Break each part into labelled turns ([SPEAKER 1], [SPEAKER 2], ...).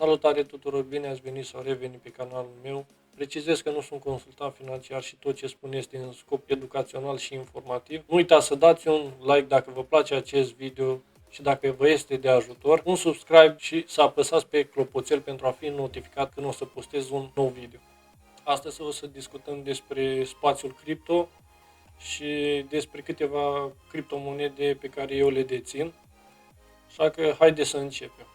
[SPEAKER 1] Salutare tuturor, bine ați venit sau revenit pe canalul meu. Precizez că nu sunt consultant financiar și tot ce spun este în scop educațional și informativ. Nu uitați să dați un like dacă vă place acest video și dacă vă este de ajutor, un subscribe și să apăsați pe clopoțel pentru a fi notificat când o să postez un nou video. Astăzi o să discutăm despre spațiul cripto și despre câteva criptomonede pe care eu le dețin. Așa că haideți să începem.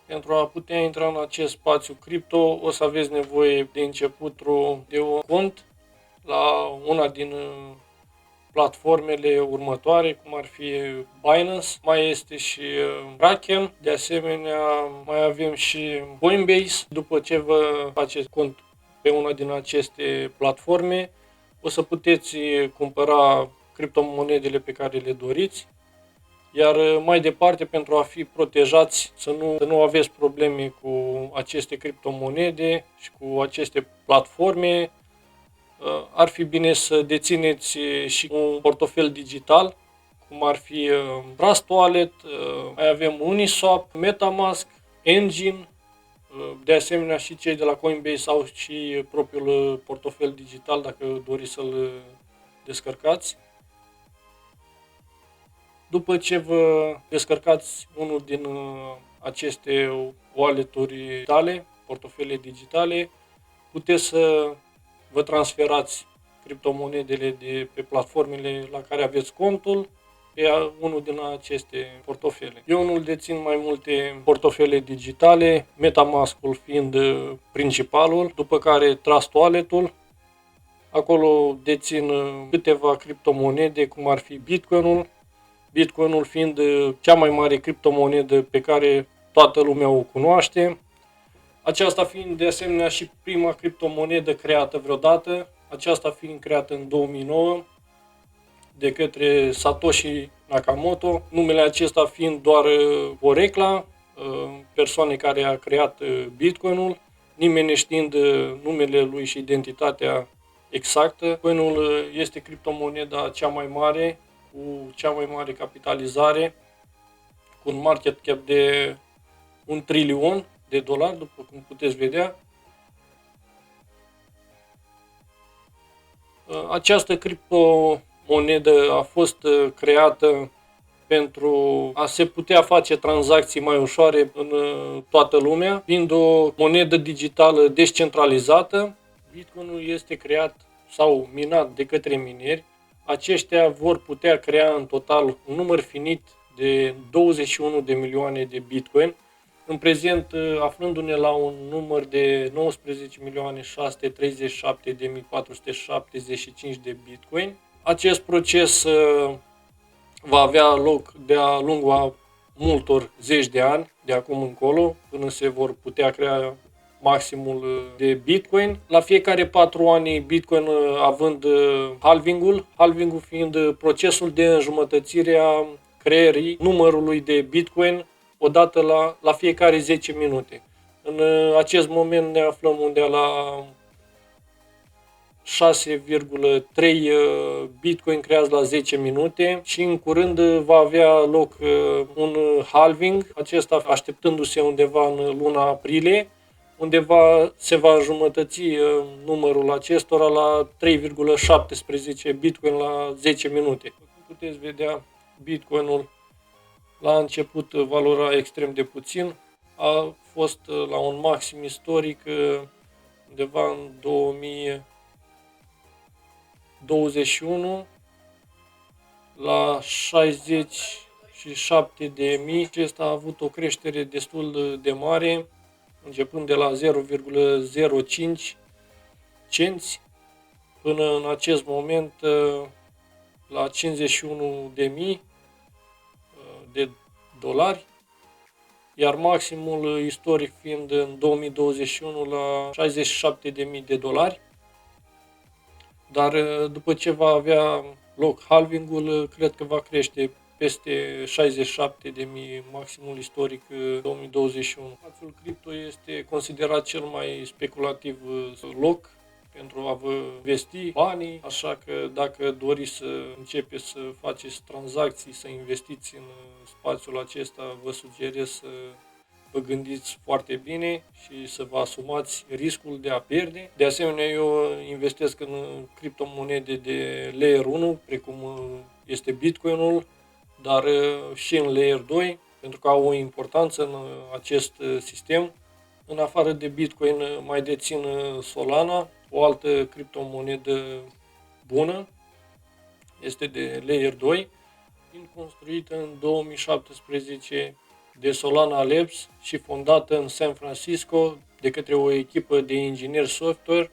[SPEAKER 1] Pentru a putea intra în acest spațiu cripto, o să aveți nevoie de început de un cont la una din platformele următoare, cum ar fi Binance, mai este și Kraken, de asemenea mai avem și Coinbase. După ce vă faceți cont pe una din aceste platforme, o să puteți cumpăra criptomonedele pe care le doriți. Iar mai departe, pentru a fi protejați, să nu aveți probleme cu aceste criptomonede și cu aceste platforme, ar fi bine să dețineți și un portofel digital, cum ar fi Trust Wallet, mai avem Uniswap, MetaMask, Engine, de asemenea și cei de la Coinbase au și propriul portofel digital dacă doriți să-l descărcați. După ce vă descărcați unul din aceste wallet-uri digitale, portofele digitale, puteți să vă transferați criptomonedele de pe platformele la care aveți contul pe unul din aceste portofele. Eu unul dețin mai multe portofele digitale, MetaMask-ul fiind principalul, după care Trust Wallet-ul. Acolo dețin câteva criptomonede, cum ar fi Bitcoin-ul. Bitcoin-ul fiind cea mai mare criptomonedă pe care toată lumea o cunoaște. Aceasta fiind de asemenea și prima criptomonedă creată vreodată, aceasta fiind creată în 2009 de către Satoshi Nakamoto, numele acesta fiind doar porecla persoanei care a creat Bitcoin-ul, nimeni neștiind numele lui și identitatea exactă. Bitcoin-ul este criptomoneda cea mai mare, cu cea mai mare capitalizare, cu un market cap de $1 trilion, după cum puteți vedea. Această criptomonedă a fost creată pentru a se putea face tranzacții mai ușoare în toată lumea, fiind o monedă digitală descentralizată. Bitcoin-ul este creat sau minat de către mineri. Aceștia vor putea crea în total un număr finit de 21 de milioane de Bitcoin, în prezent aflându-ne la un număr de 19.637.475 de Bitcoin. Acest proces va avea loc de-a lungul multor zeci de ani, de acum încolo, până se vor putea crea maximul de Bitcoin. La fiecare 4 ani Bitcoin având halving-ul fiind procesul de înjumătățire a creării numărului de Bitcoin odată la fiecare 10 minute. În acest moment ne aflăm undeva la 6,3 Bitcoin creați la 10 minute și în curând va avea loc un halving, acesta așteptându-se undeva în luna aprilie, undeva se va înjumătăți numărul acestora la 3,17 Bitcoin la 10 minute. Cum puteți vedea, Bitcoinul la început valora extrem de puțin, a fost la un maxim istoric undeva în 2021 la 67.000. Acesta a avut o creștere destul de mare, începând de la 0,05 cenți până în acest moment la 51.000 de dolari, iar maximul istoric fiind în 2021 la 67.000 de dolari. Dar după ce va avea loc halving-ul, cred că va crește peste 67.000, maximul istoric 2021. Spațiul cripto este considerat cel mai speculativ loc pentru a vă investi banii, așa că dacă doriți să începeți să faceți tranzacții, să investiți în spațiul acesta, vă sugerez să vă gândiți foarte bine și să vă asumați riscul de a pierde. De asemenea, eu investesc în criptomonede de Layer 1, precum este Bitcoin-ul, dar și în Layer 2, pentru că au o importanță în acest sistem. În afară de Bitcoin mai dețin Solana, o altă criptomonedă bună, este de Layer 2, fiind construită în 2017 de Solana Labs și fondată în San Francisco de către o echipă de ingineri software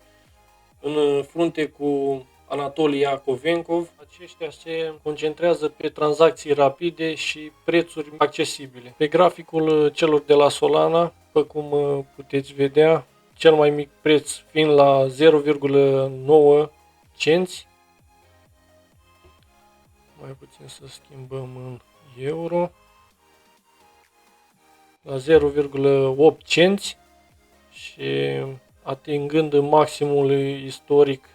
[SPEAKER 1] în frunte cu Anatoli Yakovenkov. Aceștia se concentrează pe tranzacții rapide și prețuri accesibile. Pe graficul celor de la Solana, după cum puteți vedea, cel mai mic preț fiind la 0,9 cenți. Mai puțin să schimbăm în euro. La 0,8 cenți și atingând maximul istoric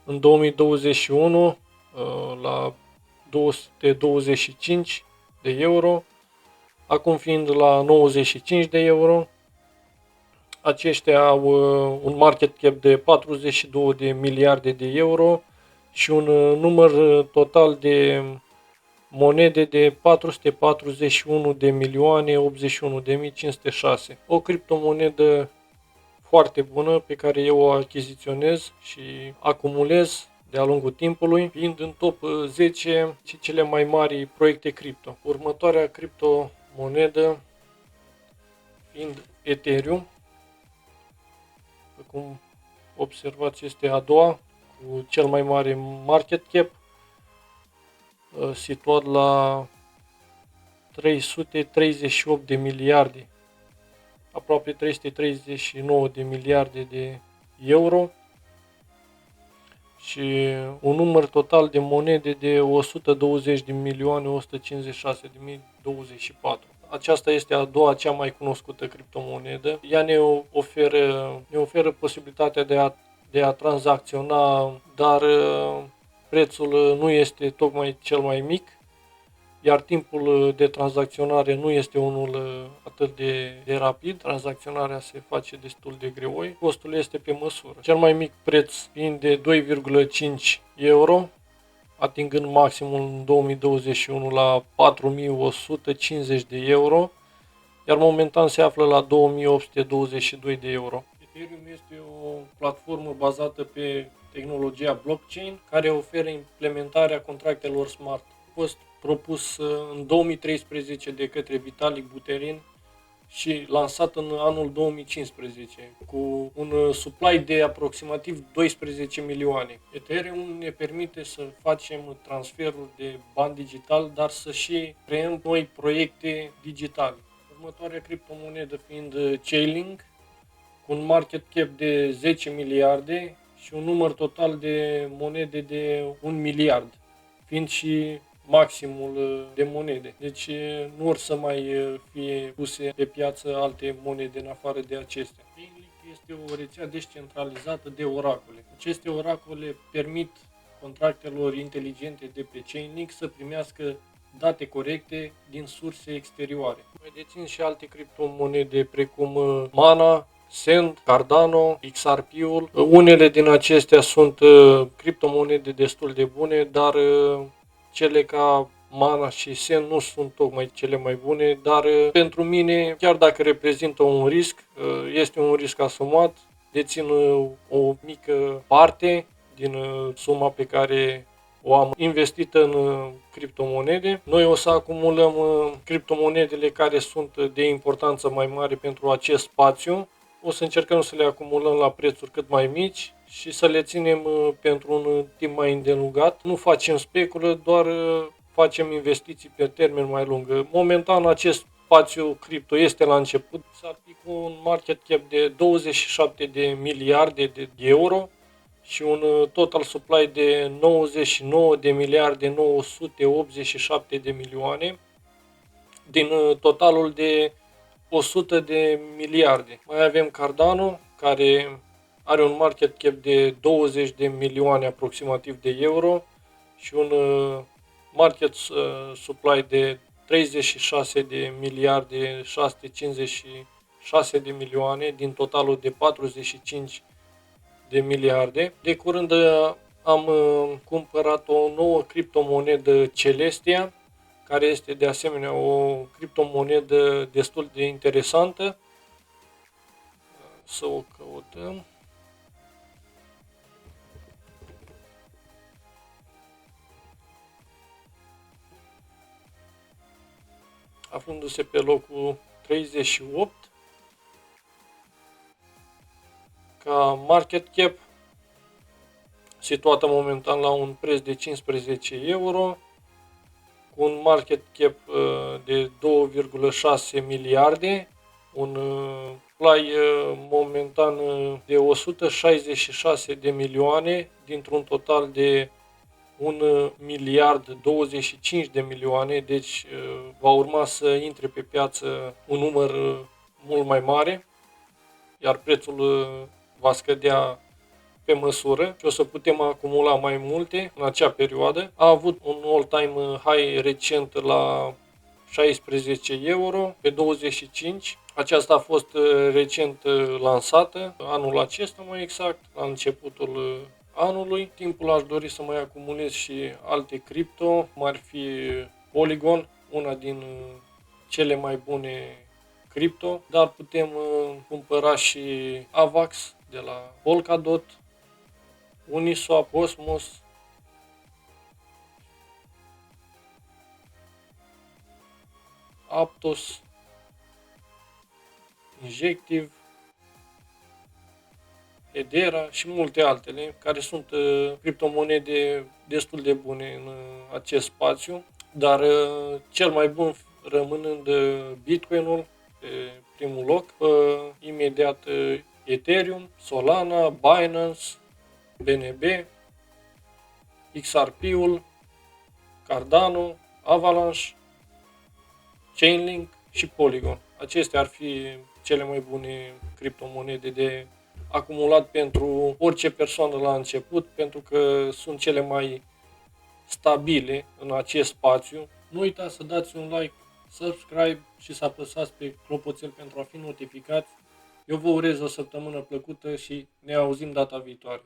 [SPEAKER 1] în 2021 la 225 de euro, acum fiind la 95 de euro. Aceștia au un market cap de 42 de miliarde de euro și un număr total de monede de 441 de milioane 81.506. O criptomonedă foarte bună pe care eu o achiziționez și acumulez de-a lungul timpului, fiind în top 10 și cele mai mari proiecte cripto. Următoarea criptomonedă fiind Ethereum, cum observați este a doua cu cel mai mare market cap, situat la 338 de miliarde, aproape 339 de miliarde de euro și un număr total de monede de 120 de milioane 156 de mii 24. Aceasta este a doua cea mai cunoscută criptomonedă. Ea ne oferă posibilitatea de a tranzacționa, dar prețul nu este tocmai cel mai mic, iar timpul de tranzacționare nu este unul atât de rapid. Tranzacționarea se face destul de greoi. Costul este pe măsură. Cel mai mic preț fiind de 2,5 euro, atingând maximul în 2021 la 4150 de euro, iar momentan se află la 2822 de euro. Ethereum este o platformă bazată pe tehnologia blockchain care oferă implementarea contractelor smart. A fost propus în 2013 de către Vitalik Buterin și lansat în anul 2015 cu un supply de aproximativ 12 milioane. Ethereum ne permite să facem transferuri de bani digital, dar să și creăm noi proiecte digitale. Următoarea criptomonedă fiind Chainlink, cu un market cap de 10 miliarde și un număr total de monede de 1 miliard, fiind și maximul de monede. Deci nu or să mai fie puse pe piață alte monede în afară de acestea. Chainlink este o rețea descentralizată de oracole. Aceste oracole permit contractelor inteligente de pe Chainlink să primească date corecte din surse exterioare. Mai dețin și alte criptomonede precum Mana, Send, Cardano, XRP-ul. Unele din acestea sunt criptomonede destul de bune, dar cele ca Mana și Send nu sunt tocmai cele mai bune, dar pentru mine, chiar dacă reprezintă un risc, este un risc asumat, dețin o mică parte din suma pe care o am investită în criptomonede. Noi o să acumulăm criptomonedele care sunt de importanță mai mare pentru acest spațiu. O să încercăm să le acumulăm la prețuri cât mai mici și să le ținem pentru un timp mai îndelungat. Nu facem speculă, doar facem investiții pe termen mai lung. Momentan acest spațiu cripto este la început. S-ar fi cu un market cap de 27 de miliarde de euro și un total supply de 99 de miliarde 987 de milioane din totalul de 100 de miliarde. Mai avem Cardano, care are un market cap de 20 de milioane aproximativ de euro și un market supply de 36 de miliarde 656 de milioane din totalul de 45 de miliarde. De curând am cumpărat o nouă criptomonedă Celestia, care este de asemenea o criptomonedă destul de interesantă. Să o căutăm. Aflându-se pe locul 38 ca market cap, situată momentan la un preț de 15 euro, cu un market cap de 2,6 miliarde, un supply momentan de 166 de milioane dintr-un total de 1 miliard 25 de milioane, deci va urma să intre pe piață un număr mult mai mare, iar prețul va scădea pe măsură și o să putem acumula mai multe în acea perioadă. A avut un all-time high recent la 16 euro pe 25. Aceasta a fost recent lansată, anul acesta mai exact, la începutul anului. Timpul aș dori să mai acumulez și alte cripto, cum ar fi Polygon, una din cele mai bune cripto, dar putem cumpăra și AVAX de la Polkadot, Uniswap, Cosmos, Aptos, Injective, Hedera și multe altele, care sunt criptomonede destul de bune în acest spațiu, dar cel mai bun rămânând Bitcoin-ul pe primul loc, imediat Ethereum, Solana, Binance, BNB, XRP-ul, Cardano, Avalanche, Chainlink și Polygon. Acestea ar fi cele mai bune criptomonede de acumulat pentru orice persoană la început, pentru că sunt cele mai stabile în acest spațiu. Nu uitați să dați un like, subscribe și să apăsați pe clopoțel pentru a fi notificați. Eu vă urez o săptămână plăcută și ne auzim data viitoare.